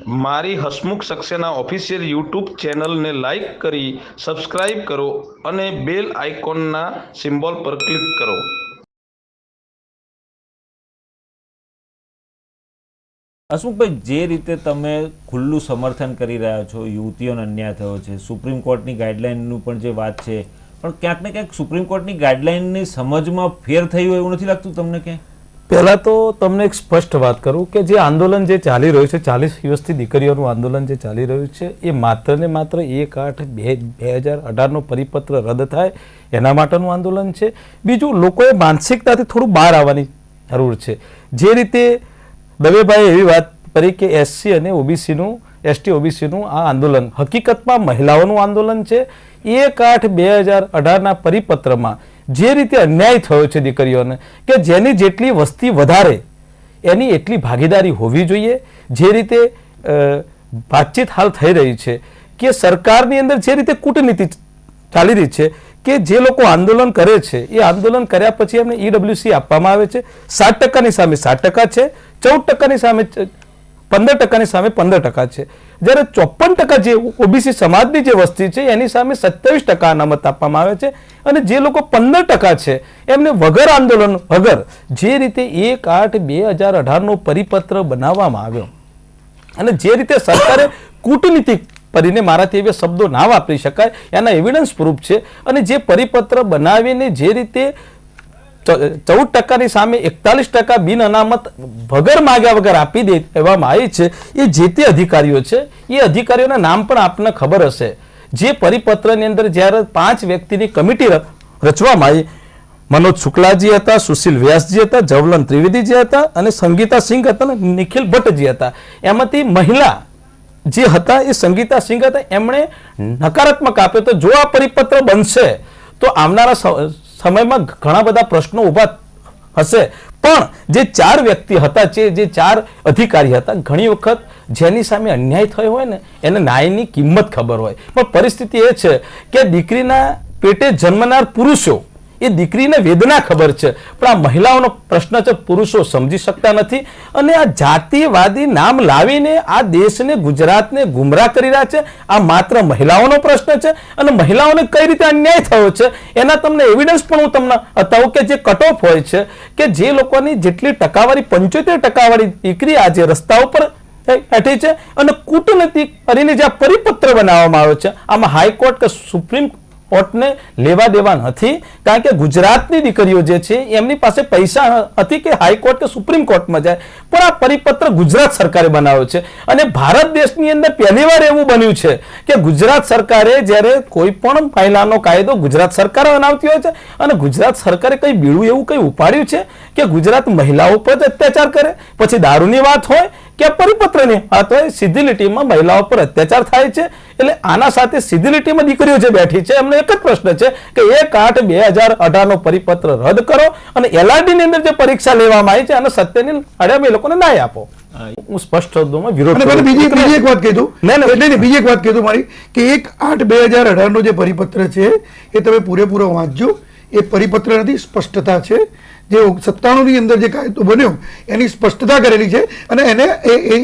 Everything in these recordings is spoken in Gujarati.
મારી હસમુખ સક્સેના ઓફિશિયલ યુટ્યુબ ચેનલને લાઇક કરી સબસ્ક્રાઇબ કરો અને બેલ આઇકોનના સિમ્બોલ પર ક્લિક કરો. હસમુખભાઈ, જે રીતે તમે ખુલ્લું સમર્થન કરી રહ્યા છો, યુવતીઓને અન્યાય થયો છે, સુપ્રીમ કોર્ટની ગાઈડલાઇનનું પણ જે વાત છે, પણ ક્યાંક ને ક્યાંક સુપ્રીમ કોર્ટની ગાઈડલાઇનની સમજમાં ફેર થયું એવું નથી લાગતું તમને? કે પહેલા તો તમને એક સ્પષ્ટ વાત કરું કે જે આંદોલન જે ચાલી રહ્યું છે, 40 દિવસથી દીકરીઓનું આંદોલન જે ચાલી રહ્યું છે, એ માત્ર ને માત્ર 1/8/2018નો પરિપત્ર રદ થાય એના માટેનું આંદોલન છે. બીજું, લોકોએ માનસિકતાથી થોડું બહાર આવવાની જરૂર છે. જે રીતે દવેભાઈ એવી વાત કરી કે એસસી અને ઓબીસીનું, એસટી ઓબીસીનું આ આંદોલન હકીકતમાં મહિલાઓનું આંદોલન છે. 1/8/2018ના પરિપત્રમાં જે રીતે અન્યાય થયો છે દીકરીઓને, કે જેની જેટલી વસ્તી વધારે એની એટલી ભાગીદારી હોવી જોઈએ. જે રીતે વાતચીત હાલ થઈ રહી છે કે સરકારની અંદર જે રીતે કૂટનીતિ ચાલી રહી છે કે જે લોકો આંદોલન કરે છે એ આંદોલન કર્યા પછી એમને ઈડબ્લ્યુસી આપવામાં આવે છે. 7%ની સામે 7% છે, 14%ની સામે 15%ની સામે 15% છે. જ્યારે 54% જે ઓબીસી સમાજની જે વસ્તી છે એની સામે 27% અનામત આપવામાં આવે છે. અને જે લોકો 15% છે એમને વગર આંદોલન વગર જે રીતે 1/8/2018નો પરિપત્ર બનાવવામાં આવ્યો અને જે રીતે સરકારે કૂટનીતિ કરીને, મારાથી એવા શબ્દો ના વાપરી શકાય, એના એવિડન્સ પ્રૂફ છે. અને જે પરિપત્ર બનાવીને જે રીતે 14%ની સામે 41% બિન અનામત વગર માગ્યા વગર આપી દેવામાં આવી છે, એ જે તે અધિકારીઓ છે. એ અધિકારીઓના નામ પણ આપને ખબર હશે. જે પરિપત્રની અંદર જ્યારે 5 વ્યક્તિની કમિટી રચવામાં આવી, મનોજ શુક્લાજી હતા, સુશીલ વ્યાસજી હતા, જવલન ત્રિવેદીજી હતા અને સંગીતા સિંઘ હતા અને નિખિલ ભટ્ટજી હતા. એમાંથી મહિલા જે હતા એ સંગીતા સિંઘ હતા. એમણે નકારાત્મક આપ્યો તો જો આ પરિપત્ર બનશે તો આવનારા સમયમાં ઘણા બધા પ્રશ્નો ઊભા હશે. પણ જે 4 વ્યક્તિ હતા, જે 4 અધિકારી હતા, ઘણી વખત જેની સામે અન્યાય થયો હોય ને એને ન્યાયની કિંમત ખબર હોય. પણ પરિસ્થિતિ એ છે કે દીકરીના પેટે જન્મનાર પુરુષો, એ દીકરીને વેદના ખબર છે, પણ આ મહિલાઓનો પ્રશ્ન છે, પુરુષો સમજી શકતા નથી. અને આ જાતિવાદી નામ લાવીને આ દેશને, ગુજરાતને ગુમરાહ કરી રહ્યા છે. આ માત્ર મહિલાઓનો પ્રશ્ન છે અને મહિલાઓને કઈ રીતે અન્યાય થયો છે એના તમને એવિડન્સ પણ હું તમને બતાવું કે જે કટ ઓફ હોય છે, કે જે લોકોની જેટલી ટકાવારી 75% દીકરી આજે રસ્તા ઉપર બેઠી છે અને કૂટનીતિ કરીને જે પરિપત્ર બનાવવામાં આવ્યો છે, આમાં હાઈકોર્ટ કે સુપ્રીમ કોર્ટને લેવા દેવા નથી. કારણ કે ગુજરાતની દીકરીઓ જે છે એમની પાસે પૈસા હતી કે હાઈકોર્ટ કે સુપ્રીમ કોર્ટમાં જાય, પણ આ પરિપત્ર ગુજરાત સરકારે બનાવ્યો છે. અને ભારત દેશની અંદર પહેલીવાર એવું બન્યું છે કે ગુજરાત સરકારે જ્યારે કોઈ પણ મહિલાનો કાયદો ગુજરાત સરકાર બનાવતી હોય છે અને ગુજરાત સરકારે કઈ બીડું એવું કઈ ઉપાડ્યું છે કે ગુજરાત મહિલાઓ પર જ અત્યાચાર કરે. પછી દારૂની વાત હોય કે પરિપત્રની વાત હોય, સીધી લીટીમાં મહિલાઓ પર અત્યાચાર થાય છે. એટલે આના સાથે સીધી લીટીમાં દીકરીઓ જે બેઠી છે એમને એક જ પ્રશ્ન છે કે 1/8/2018નો પરિપત્ર રદ કરો અને એલઆરડી ની અંદર જે પરીક્ષા લેવામાં આવી છે અને સત્યની અડ્યા એ લોકોને ન્યાય આપો. હું સ્પષ્ટ શબ્દોમાં વિરોધ કરું. બીજી એક વાત કહી દઉં, બીજી એક વાત કહી દઉં મારી, કે 1/8/2018નો જે પરિપત્ર છે એ તમે પૂરેપૂરો વાંચજો. એ પરિપત્ર નથી, સ્પષ્ટતા છે. જે 97ની અંદર જે કાયદો બન્યો એની સ્પષ્ટતા કરેલી છે અને એને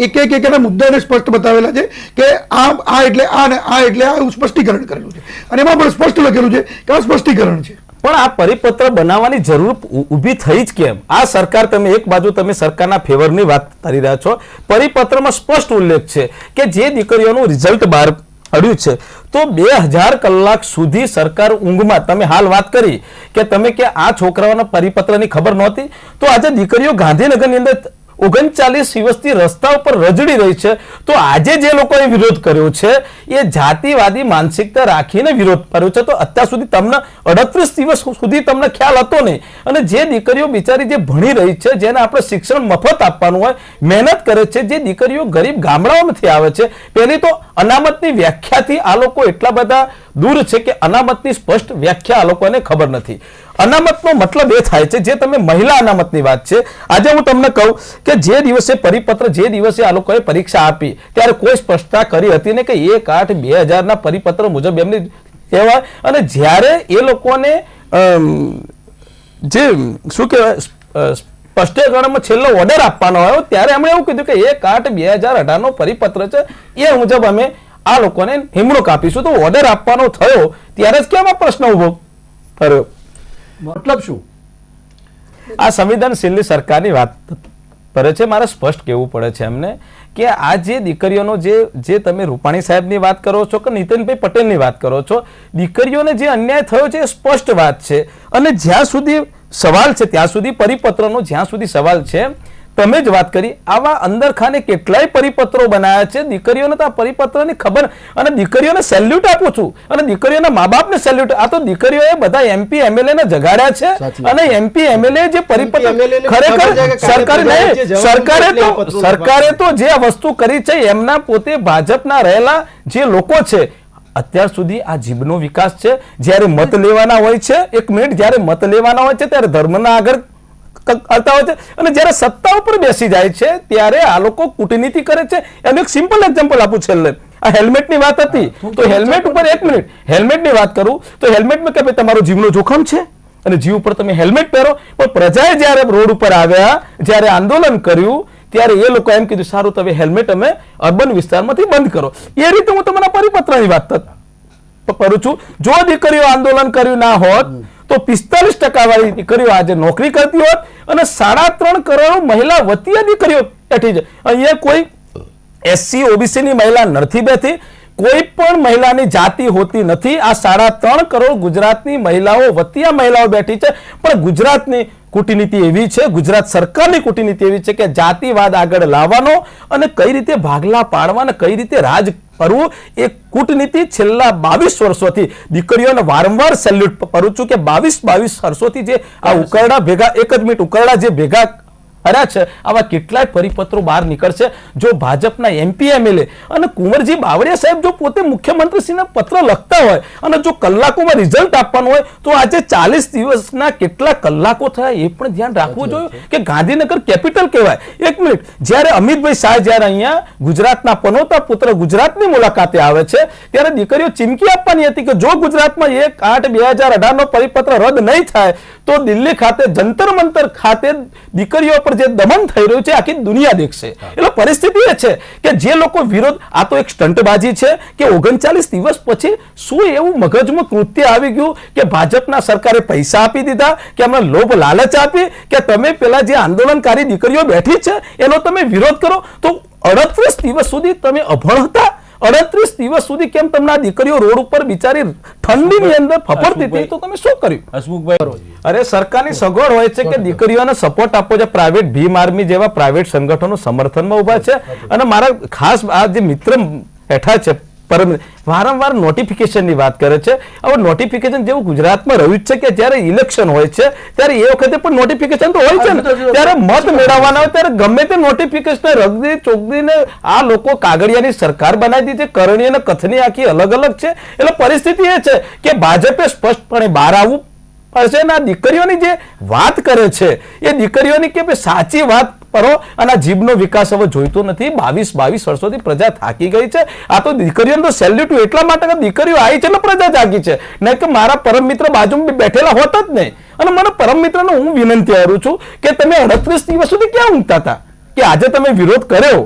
એક મુદ્દાને સ્પષ્ટ બતાવેલા છે કે આ એટલે આ અને આ એટલે આ એવું સ્પષ્ટીકરણ કરેલું છે. અને એમાં પણ સ્પષ્ટ લખેલું છે કે આ સ્પષ્ટીકરણ છે. પણ આ પરિપત્ર બનાવવાની જરૂર ઊભી થઈ જ કેમ? આ સરકાર, તમે એક બાજુ તમે સરકારના ફેવરની વાત કરી રહ્યા છો, પરિપત્રમાં સ્પષ્ટ ઉલ્લેખ છે કે જે દીકરીઓનું રિઝલ્ટ બહાર પડ્યું છે તો 2000 કલાક સુધી સરકાર ઊંઘમાં, તમે હાલ વાત કરી કે તમે કે આ છોકરાઓના પરિપત્રની ખબર નહોતી, તો આજે દીકરીઓ ગાંધીનગરની અંદર 39 દિવસથી રસ્તા ઉપર રજડી રહી છે. તો આજે જે લોકોએ વિરોધ કર્યો છે એ જાતિવાદી માનસિકતા રાખીને વિરોધ કર્યો છે. તો અત્યાર સુધી તમને 38 દિવસ સુધી તમને ખ્યાલ હતો નહીં. અને જે દીકરીઓ બિચારી જે ભણી રહી છે, જેને આપણે શિક્ષણ મફત આપવાનું હોય, મહેનત કરે છે, જે દીકરીઓ ગરીબ ગામડાઓમાંથી આવે છે, પહેલી તો અનામતની વ્યાખ્યાથી આ લોકો એટલા બધા દૂર છે કે અનામતની સ્પષ્ટ વ્યાખ્યા આ લોકોને ખબર નથી. અનામતનો મતલબ એ થાય છે, જે તમે મહિલા અનામતની વાત છે, આજે હું તમને કહું કે જે દિવસે પરિપત્ર, જે દિવસે આ લોકોએ પરીક્ષા આપી ત્યારે કોઈ સ્પષ્ટતા કરી હતી ને કે 1/8/2018ના પરિપત્ર મુજબ એમની કહેવાય. અને જ્યારે એ લોકોને જે શું કહેવાય સ્પષ્ટીકરણમાં છેલ્લો ઓર્ડર આપવાનો આવ્યો ત્યારે એમણે એવું કીધું કે 1/8/2018 નો પરિપત્ર છે, એ મુજબ અમે આ લોકોને નિમણૂક આપીશું. તો ઓર્ડર આપવાનો થયો ત્યારે જ કેમ આ પ્રશ્ન ઉભો કર્યો? મતલબ શું? આ સંવેદનશીલ સરકારની વાત કરે છે. મારે સ્પષ્ટ કહેવું પડે છે એમને કે આ જે દીકરીઓનો જે તમે રૂપાણી સાહેબની વાત કરો છો કે નીતિનભાઈ પટેલની વાત કરો છો, દીકરીઓને જે અન્યાય થયો છે એ સ્પષ્ટ વાત છે. અને જ્યાં સુધી સવાલ છે ત્યાં સુધી પરિપત્રનો જ્યાં સુધી સવાલ છે, તમે જ વાત કરી, આવા અંદરખાને કેટલાય પરિપત્રો બનાવ્યા છે. દીકરીઓને તો આ પરિપત્રની ખબર, અને દીકરીઓને સેલ્યુટ આપું છું, અને દીકરીઓના મા બાપને સેલ્યુટ. આ તો દીકરીઓએ બધા MP MLA ને જગાડ્યા છે, અને MP MLA જે પરિપત્ર ખરેખર સરકારે તો જે વસ્તુ કરી છે, એમના પોતે ભાજપના રહેલા જે લોકો છે અત્યાર સુધી આ જીભનો વિકાસ છે. જ્યારે મત લેવાના હોય છે, એક મિનિટ, જ્યારે મત લેવાના હોય છે ત્યારે ધર્મના આગળ કરતા હોય છે, અને જ્યારે સત્તા ઉપર બેસી જાય છે ત્યારે આ લોકો કૂટનીતિ કરે છે. એનું એક સિમ્પલ એક્ઝામ્પલ આપું છેલ્લે. આ હેલ્મેટની વાત હતી, તો હેલ્મેટ ઉપર એક મિનિટ, હેલ્મેટની વાત કરું તો હેલ્મેટમાં કે ભાઈ તમારો જીવનો જોખમ છે અને જીવ ઉપર તમે હેલ્મેટ પહેરો. પણ પ્રજાએ જ્યારે રોડ ઉપર આવ્યા, જ્યારે આંદોલન કર્યું, ત્યારે એ લોકો એમ કીધું સારું તમે હેલ્મેટ અમે અર્બન વિસ્તારમાંથી બંધ કરો. એ રીતે હું તમારા પરિપત્રની વાત કરું છું. જો દીકરીઓ આંદોલન કર્યું ના હોત તો 45% વાળી દીકરીઓ આજે નોકરી કરતી હોત, અને 3.5 કરોડ મહિલા વતીય દીકરીઓ બેઠી છે. અહીંયા કોઈ SC OBC ની મહિલા નથી બેઠી, કોઈ પણ મહિલાની જાતિ હોતી નથી. આ 3.5 કરોડ ગુજરાતની મહિલાઓ વતીય મહિલાઓ બેઠી છે. પણ ગુજરાતની કૂટનીતિ એવી છે, ગુજરાત સરકારની કૂટનીતિ એવી છે કે જાતિવાદ આગળ લાવવાનો અને કઈ રીતે ભાગલા પાડવા અને કઈ રીતે રાજ કરવું, એ કૂટનીતિ છેલ્લા 22 વર્ષોથી દીકરીઓને વારંવાર સેલ્યુટ કરું છું કે 22 વર્ષોથી જે આ ઉકરડા ભેગા, એક જ મિનિટ, ઉકરડા જે ભેગા કર્યા છે, આવા કેટલાય પરિપત્રો બહાર નીકળશે. જો ભાજપના MP MLA અને કુંવરજી બાવળિયા સાહેબ જો પોતે મુખ્યમંત્રીશ્રીને પત્ર લખતા હોય અને જો કલાકોમાં રિઝલ્ટ આપવાનું હોય તો આજે 40 દિવસના કેટલા કલાકો થયા એ પણ ધ્યાન રાખવું જોઈએ કે ગાંધીનગર કેપિટલ કહેવાય. એક મિનિટ, જ્યારે અમિતભાઈ શાહ જ્યારે અહીંયા ગુજરાતના પનોતા પુત્ર ગુજરાતની મુલાકાતે આવે છે ત્યારે દીકરીઓ ચીમકી આપવાની હતી કે જો ગુજરાતમાં 1/8/2018 નો પરિપત્ર રદ નહીં થાય તો દિલ્હી ખાતે જંતર મંતર ખાતે દીકરીઓ પર જે દમન થઈ રહ્યું છે આખી દુનિયા દેખશે. એટલે પરિસ્થિતિ એ છે કે જે લોકો વિરોધ, આ તો એક સ્ટંટબાજી છે કે 39 દિવસ પછી શું એવું મગજમાં કૃત્ય આવી ગયું કે ભાજપના સરકારે પૈસા આપી દીધા, કે એમને લોભ લાલચ આપી કે તમે પેલા જે આંદોલનકારી દીકરીઓ બેઠી છે એનો તમે વિરોધ કરો. તો 38 દિવસ સુધી તમે અભણ હતા. 38 દિવસ સુધી કેમ તમને આ દીકરીઓ રોડ ઉપર બિચારી ઠંડીની અંદર ફફડતી હતી, તો તમે શું કર્યું? હસમુખભાઈ, અરે સરકારની સગવડ હોય છે કે દીકરીઓને સપોર્ટ આપવો છે. પ્રાઇવેટ ભીમ આર્મી જેવા પ્રાઇવેટ સંગઠનો સમર્થનમાં ઉભા છે. અને મારા ખાસ આ જે મિત્ર બેઠા છે વારંવાર નોટિફિકેશનની વાત કરે છે. હવે નોટિફિકેશન જેવું ગુજરાતમાં રહ્યું છે કે જ્યારે ઇલેક્શન હોય છે ત્યારે એ વખતે પણ નોટિફિકેશન તો હોય છે ને, ત્યારે મત મેળવવાના હોય ત્યારે ગમે તે નોટિફિકેશન રગદી ચોગદીને આ લોકો કાગળિયાની સરકાર બનાવી દીધી. કરણી અને કથની આખી અલગ અલગ છે. એટલે પરિસ્થિતિ એ છે કે ભાજપે સ્પષ્ટપણે બહાર આવવું પડશે. આ દીકરીઓની જે વાત કરે છે એ દીકરીઓની કે સાચી વાત કરો, અને આ જીભનો વિકાસ હવે જોઈતો નથી. 22 વર્ષોથી પ્રજા થાકી ગઈ છે. આ તો દીકરીઓને તો સેલ્યુટ એટલા માટે કે દીકરીઓ આવી છે એટલે પ્રજા જાગી છે, નહીં કે મારા પરમ મિત્ર બાજુમાં બેઠેલા હોત જ નહીં. અને મને પરમ મિત્રને હું વિનંતી કરું છું કે તમે 38 દિવસ સુધી ક્યાં ઊંઘતા હતા કે આજે તમે વિરોધ કર્યો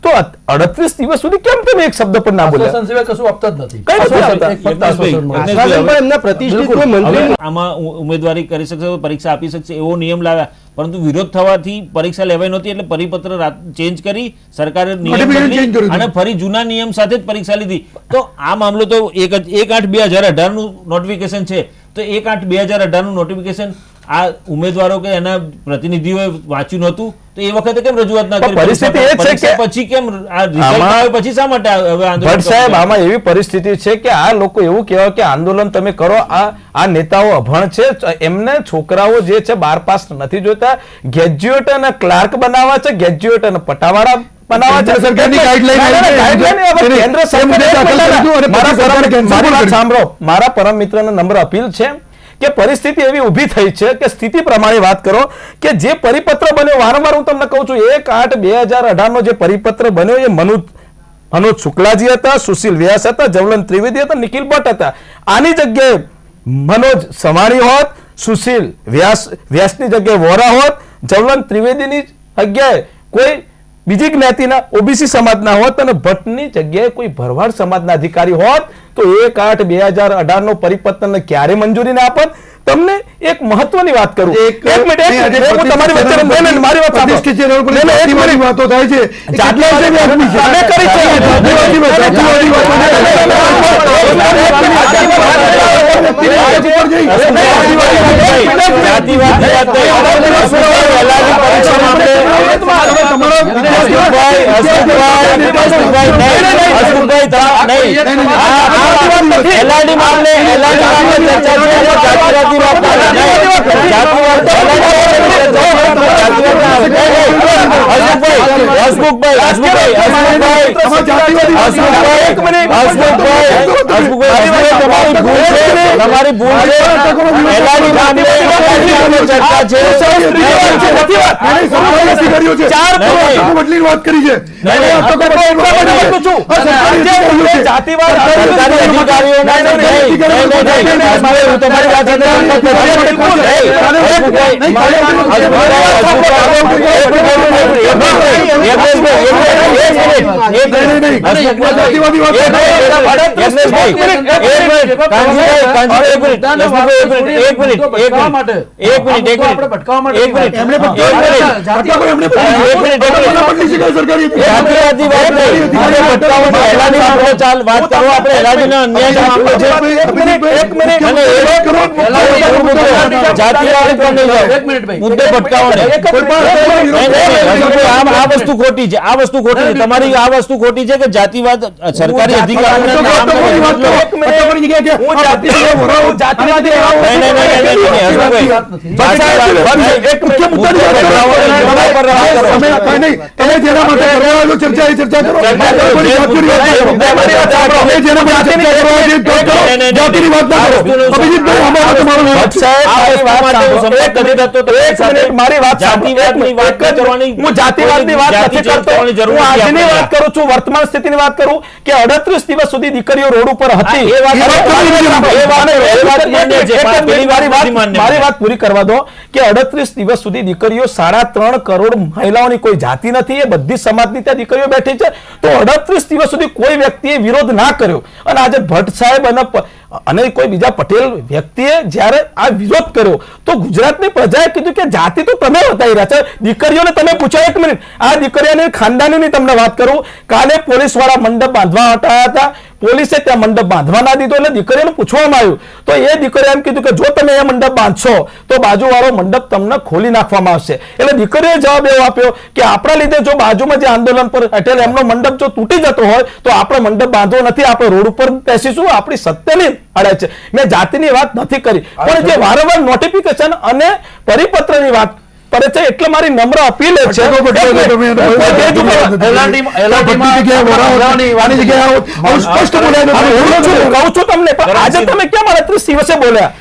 તો 38 દિવસ સુધી કેમ તમે એક શબ્દ પણ ના બોલ્યા? આશ્વાસન સિવાય કશું આપતા જ નથી. કઈ નથી આપતા. ફક્ત આશ્વાસન પણ એમના પ્રતિષ્ઠિત કોઈ મંત્રી આમાં ઉમેદવારી કરી શકશે, પરીક્ષા આપી શકશે એવો નિયમ લાવ્યા, પરંતુ વિરોધ થવાથી પરીક્ષા લેવાઈ નહોતી એટલે પરિપત્ર ચેન્જ કરી સરકારે નિયમ બદલી અને ફરી જૂના નિયમ સાથે જ પરીક્ષા લીધી. તો આ મામલો તો 1/8/2018 નું નોટિફિકેશન છે. તો 1/8/2018 નું નોટિફિકેશન આ ઉમેદવારો કે એના પ્રતિનિધિઓએ વાંચ્યું નહોતું તો એ વખતે કેમ રજૂઆત ના કરી? પરિસ્થિતિ એ છે કે પછી કેમ આ રિઝલ્ટ આવે પછી શા માટે હવે આંદોલન? ભટ્ટ સાહેબ, આમાં એવી પરિસ્થિતિ છે કે આ લોકો એવું કહેવાય કે આંદોલન તમે કરો, આ નેતાઓ અભણ છે. એમને છોકરાઓ જે છે 12 પાસ નથી જોતા, ગ્રેજ્યુએટ અને ક્લાર્ક બનાવવા છે, ગ્રેજ્યુએટ અને પટાવાળા બનાવવા છે. સરકારની સાંભળો, મારા પરમ મિત્રને નમ્ર અપીલ છે કે પરિસ્થિતિ એવી ઊભી થઈ છે કે સ્થિતિ પ્રમાણે વાત કરો કે જે પરિપત્ર બન્યો, વારંવાર હું તમને કહું છું 1/8/2018 નો જે પરિપત્ર બન્યો એ મનોજ શુક્લાજી હતા, સુશીલ વ્યાસ હતા, જવલન ત્રિવેદી હતા, નિખિલ ભટ્ટ હતા. આની જગ્યાએ મનોજ સવાણી હોત, સુશીલ વ્યાસની જગ્યાએ વોરા હોત, જવલંત ત્રિવેદીની જગ્યાએ કોઈ બીજી જ્ઞાતિના ઓબીસી સમાજના હોત અને ભટ્ટની જગ્યાએ કોઈ ભરવાડ સમાજના અધિકારી હોત તો 1/8/2018 નો પરિપત્રને ક્યારે મંજૂરી ના આપત. તમને એક મહત્વની વાત કરું, એક મિનિટ, હું તમારી વચ્ચે મારી વાત પ્રતિષ્ઠિત ચેનલ પર જાતિવાદી વાતો થાય છે. તમારી ભૂલ વાત કરી છે. આ વસ્તુ ખોટી છે, આ વસ્તુ ખોટી છે, તમારી આ વસ્તુ ખોટી છે કે જાતિવાદ સરકારી વર્તમાન સ્થિતિની વાત કરું કે 38 દિવસ સુધી દીકરીઓ રોડ ઉપર હતી. મારી વાત પૂરી કરવા દો કે 38 દિવસ સુધી દીકરીઓ 3.5 કરોડ મહિલાઓની કોઈ જાતિ નથી, એ બધી સમાજની ત્યાં દીકરીઓ બેઠી છે. તો 38 દિવસ સુધી કોઈ વ્યક્તિએ વિરોધ ના કર્યો અને આજે ભટ્ટ સાહેબ અને કોઈ બીજા પટેલ વ્યક્તિએ જ્યારે આ વિરોધ કર્યો તો ગુજરાતની પ્રજાએ કીધું કે જાતિ તો તમે બતાવી રહ્યા છો. દીકરીઓને તમે પૂછો, એક મિનિટ, આ દીકરીઓની ખાનદાનીની તમને વાત કરું, કાલે પોલીસ વાળા મંડપ બાંધવા હટાયા હતા, પોલીસે ત્યાં મંડપ બાંધવા ના દીધો એટલે દીકરીઓને પૂછવામાં આવ્યું તો એ દીકરીએ એમ કીધું કે જો તમે એ મંડપ બાંધશો તો બાજુવાળો મંડપ તમને ખોલી નાખવામાં આવશે. એટલે દીકરીએ જવાબ એવો આપ્યો કે આપણા લીધે જો બાજુમાં જે આંદોલન પર એટલે એમનો મંડપ જો તૂટી જતો હોય તો આપણે મંડપ બાંધવો નથી, આપણે રોડ ઉપર બેસીશું, આપણી સત્યની અડે છે. મેં જાતિની વાત નથી કરી, પણ જે વારંવાર નોટિફિકેશન અને પરિપત્રની વાત કરે છે એટલે મારી નમ્ર અપીલ છે તમને આજે તમે કેમ 38 દિવસે બોલ્યા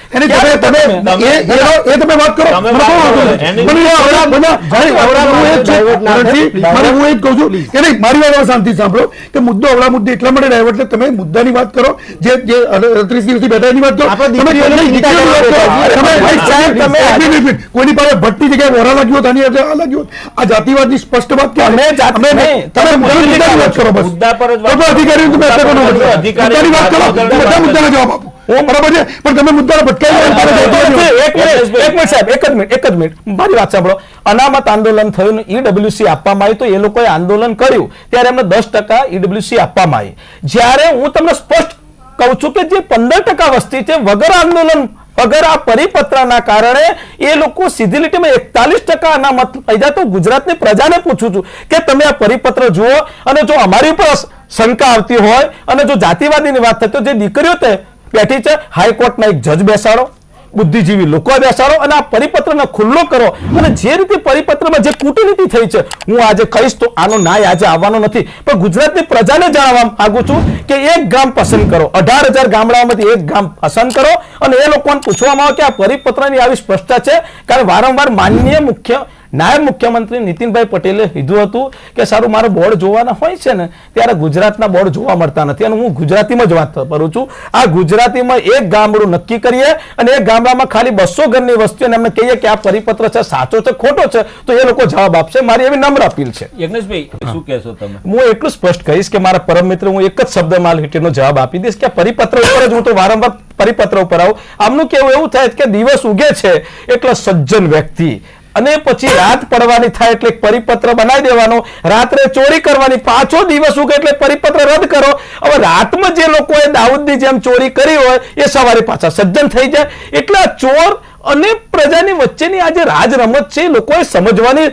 શાંતિ સાંભળો કે મુદ્દો અવળા મુદ્દે એટલા માટે ડાયવર્ટ એટલે તમે મુદ્દાની વાત કરો, જે 38 દિવસથી બેઠા એની વાત કરો. કોઈની પાસે ભટ્ટની જગ્યાએ વોરા લાગ્યો હતો, આની આ લાગ્યો. આ જાતિવાદની સ્પષ્ટ વાત કે વાત કરો, બસ અધિકારી મુદ્દાની વાત કરો, બધા મુદ્દાનો જવાબ આપો. બરાબર છે, પણ તમે મુદ્દાને ભટકાવી મારી વાત સાંભળો. અનામત આંદોલન થયું, ઈડબ્લ્યુસી આપવામાં આવી તો એ લોકોએ આંદોલન કર્યું ત્યારે એમને 10% ઈડબ્લ્યુસી આપવામાં આવી. જ્યારે હું તમને સ્પષ્ટ કહું છું કે જે 15% વસ્તી છે વગર આંદોલન વગર આ પરિપત્રના કારણે એ લોકો સીધી લીટીમાં 41% અનામત થઈ જાય. તો ગુજરાતની પ્રજાને પૂછું છું કે તમે આ પરિપત્ર જુઓ અને જો અમારી ઉપર શંકા આવતી હોય અને જો જાતિવાદીની વાત થાય તો જે દીકરીઓ તે બેઠી છે હાઈકોર્ટના એક જજ બેસાડો, બુદ્ધિજીવી લોકો બેસાડો અને આ પરિપત્રને ખુલ્લો કરો. અને જે રીતે પરિપત્રમાં જે કૂટનીતિ થઈ છે હું આજે કહીશ તો આનો ન્યાય આજે આવવાનો નથી, પણ ગુજરાતની પ્રજાને જણાવવા માંગુ છું કે એક ગામ પસંદ કરો, 18,000 ગામડાઓમાંથી એક ગામ પસંદ કરો અને એ લોકોને પૂછવામાં આવે કે આ પરિપત્રની આવી સ્પષ્ટતા છે. કારણ વારંવાર માનનીય મુખ્ય નાયબ મુખ્યમંત્રી નીતિનભાઈ પટેલે કીધું હતું કે સારું મારે બોર્ડ જોવાના હોય છે ને ત્યારે ગુજરાતના બોર્ડ જોવા મળતા નથી અને હું ગુજરાતીમાં જ વાત કરું છું. આ ગુજરાતીમાં એક ગામડું નક્કી કરીએ અને એક ગામડામાં ખાલી 200 ઘરની વસ્તી અને એમને કહીએ કે આ પરિપત્ર છે સાચો છે ખોટો છે તો એ લોકો જવાબ આપશે. મારી એવી નમ્ર અપીલ છે. યજ્ઞેશભાઈ શું કહેશો તમે? હું એટલું સ્પષ્ટ કહીશ કે મારા પરમ મિત્ર હું એક જ શબ્દમાં હિટેનો જવાબ આપી દઈશ કે પરિપત્ર ઉપર જ હું તો વારંવાર પરિપત્ર ઉપર આવું. આમનું કેવું એવું થાય કે દિવસ ઉગે છે એટલે સજ્જન વ્યક્તિ અને પછી રાત પડવાની થાય એટલે પરિપત્ર બનાવી દેવાનો, રાત્રે ચોરી કરવાની, પાછો દિવસ ઉગે એટલે પરિપત્ર રદ કરો. હવે રાતમાં જે લોકોએ દાઉદની જેમ ચોરી કરી હોય એ સવારે પાછા સજ્જન થઈ જાય. એટલે આ ચોર અને પ્રજાની વચ્ચેની આ જે રાજ રમત છે એ લોકોએ સમજવાની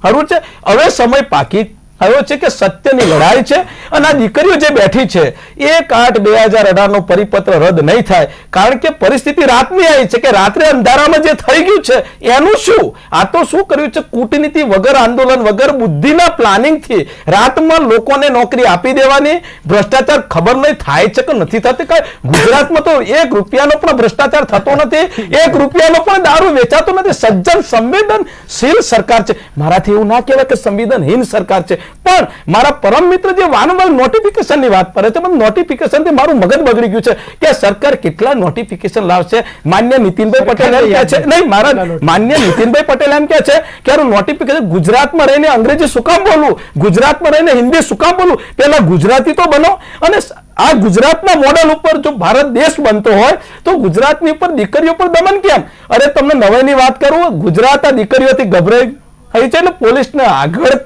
જરૂર છે. હવે સમય પાકી આવ્યો છે કે સત્યની લડાઈ છે અને આ દીકરીઓ જે બેઠી છે 1/8/2018 નો પરિપત્ર રદ નહીં થાય કારણ કે પરિસ્થિતિ રાતની આવી છે કે રાત્રે અંધારામાં જે થઈ ગયું છે એનું શું? આ તો શું કર્યું છે કૂટનીતિ વગર, આંદોલન વગર, બુદ્ધિના પ્લાનિંગથી રાતમાં લોકોને નોકરી આપી દેવાની. ભ્રષ્ટાચાર ખબર નહીં થાય છે કે નથી થતી. ગુજરાતમાં તો 1 રૂપિયાનો પણ ભ્રષ્ટાચાર થતો નથી, 1 રૂપિયાનો પણ દારૂ વેચાતો નથી. સજ્જન સંવેદનશીલ સરકાર છે. મારાથી એવું ના કહેવાય કે સંવેદનહીન સરકાર છે, પણ મારા પરમ મિત્ર જે વારંવાર નોટિફિકેશનની વાત કરે છે, પણ નોટિફિકેશનથી મારું મગજ બગડી ગયું છે કે સરકાર કેટલા નોટિફિકેશન લાવશે. માન્ય નીતિનભાઈ પટેલ એમ કહે છે, નહીં મારા માન્ય નીતિનભાઈ પટેલ એમ કહે છે કે આનું નોટિફિકેશન ગુજરાતમાં રહીને અંગ્રેજી શું કામ બોલવું, ગુજરાતમાં રહીને હિન્દી શું કામ બોલવું, પહેલા ગુજરાતી તો બનો. અને આ ગુજરાતના મોડેલ ઉપર જો ભારત દેશ બનતો હોય તો ગુજરાતની ઉપર દીકરીઓ પર દમન કેમ? અરે તમને નવાઈની વાત કરું, ગુજરાત આ દીકરીઓથી ગભરાઈ થઈ છે એટલે પોલીસને આગળ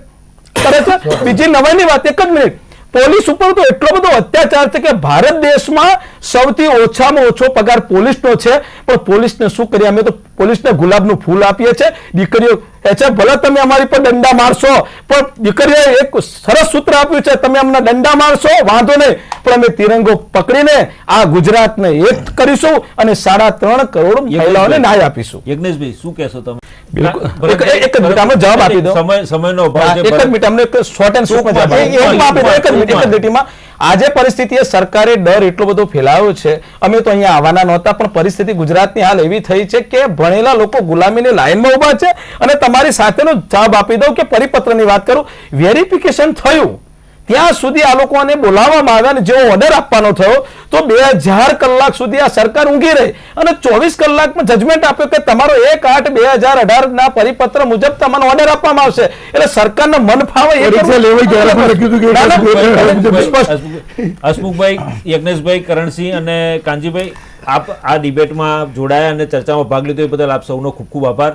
કરે છે. બીજી નવાઈની વાત, એક જ મિનિટ, પોલીસ ઉપર તો એટલો બધો અત્યાચાર છે કે ભારત દેશમાં સૌથી ઓછામાં ઓછો પગાર પોલીસનો છે, પણ પોલીસને શું કરીએ? અમે તો પોલીસને ગુલાબનું ફૂલ આપીએ છીએ. દીકરીઓ છે ભલે તમે અમારી પર દંડા મારશો, પણ દીકરીઓએ એક સરસ સૂત્ર આપ્યું છે, તમે અમને દંડા મારશો વાંધો નહીં, પણ અમે તિરંગો પકડીને આ ગુજરાતને એક કરીશું અને 3.5 કરોડ મહિલાઓને ન્યાય આપીશું. યજ્ઞેશભાઈ શું કહેશો તમે? એક જ મિનિટ આમાં જવાબ આપી દો. સમયનો અભાવ છે. એક જ મિનિટ અમને શોર્ટ એન્ડ સ્વીટમાં જવાબ આપી દો. એક જ મિનિટમાં આજે પરિસ્થિતિએ સરકારે ડર એટલો બધો ફેલાવ્યો છે. અમે તો અહીંયા આવવાના નહોતા, પણ પરિસ્થિતિ ગુજરાતની હાલ એવી થઈ છે કે ભણેલા લોકો ગુલામીની લાઈનમાં ઉભા છે. અને તમારી સાથેનો જવાબ આપી દઉં કે પરિપત્રની વાત કરું, વેરિફિકેશન થયું ત્યાં સુધી આ લોકોને બોલાવવામાં આવ્યા અને જેવો ઓર્ડર આપવાનો થયો તો 2000 કલાક સુધી આ સરકાર ઊંઘી રહી અને 24 કલાકમાં જજમેન્ટ આપ્યો કે તમારો 1/8/2018 ના પરિપત્ર મુજબ તમને ઓર્ડર આપવામાં આવશે. એટલે સરકારને મન ફાવે એ હસમુખભાઈ, યજ્ઞેશભાઈ, કરણસિંહ અને કાનજીભાઈ, આપ આ ડિબેટમાં જોડાયા અને ચર્ચામાં ભાગ લીધો એ બદલ આપ સૌનો ખૂબ ખૂબ આભાર.